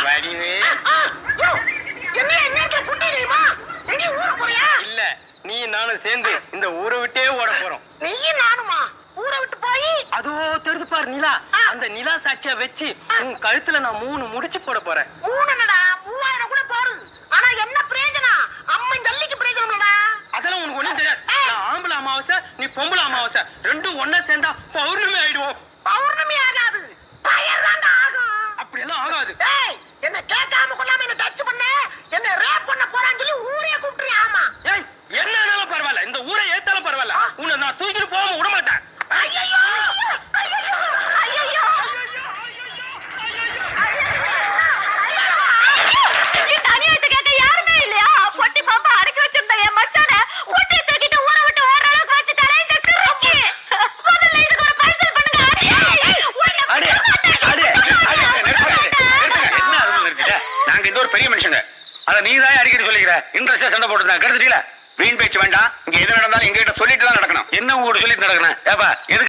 வடிவே என்ன என்ன புண்டிரீமா நீ ஊருக்கு போறியா? இல்ல நீ நானும் சேர்ந்து இந்த ஊரை விட்டே ஓட போறோம். நீயும் நானுமா ஊரை விட்டு போய்? அதோ தெரிது பாரு நிலா, அந்த நிலா சாட்சியா வச்சு உன் கழுத்துல நான் 3 முடிச்சு போட போறேன். 3 என்னடா 3000 கூட போடு. ஆனா என்ன பிரயோஜனம்? அம்மன் ஜல்லிக்கு பிரயோஜனம் இல்லடா. அதெல்லாம் உனக்கு ஒண்ணும் தெரியாது. நான் ஆம்பளை அமாவாசை, நீ பொம்பளை அமாவாசை, ரெண்டும் ஒண்ணா சேர்ந்தா பௌர்ணமி ஆயிடுவோம். பௌர்ணமி ஆகாது, பயர் தான் ஆகும். அப்படியெல்லாம் ஆகாது. ஏய் என்ன கேட்காம கொள்ளாம என்ன டச் பண்ண, என்ன ரேப் பண்ண போறான்னு சொல்லி ஊரே கூப்பிடுறீ. ஆமா ஏய் என்ன ஆனாலும் பரவாயில்ல, இந்த ஊரை ஏத்தாலும் பரவாயில்ல, உன்னை நான் தூக்கிட்டு போக விட மாட்டேன். ஐயோ ஐயோ ஐயோ நீ தனியாத்து கேட்க யாருமே இல்லையா? பொட்டி பாம்பா அடக்கி வச்சிருந்த என் மச்சான பொட்டி தூக்கிட்டு ஊரை விட்டு ஓடுற அளவுக்கு வச்சுட்டாலே இந்த கிறுக்கி. முதல்ல இதுக்கு ஒரு பைசல் பண்ணுங்க. என்ன அருமை இருக்குது? நாங்க இந்த ஒரு பெரிய மனுஷங்க. அத நீதான் அடிக்கடி சொல்லிக்கிற. இன்ட்ரெஸ்டா சண்டை போட்டுருந்தா கெடுத்துட்டீல. வீண் பேச்சு வேண்டாம். இங்க எது நடந்தாலும் எங்க கிட்ட சொல்லிட்டு தான் நடக்கணும். என்ன உங்ககிட்ட சொல்லிட்டு நடக்கணும்? ஏப்பா எதுக்கு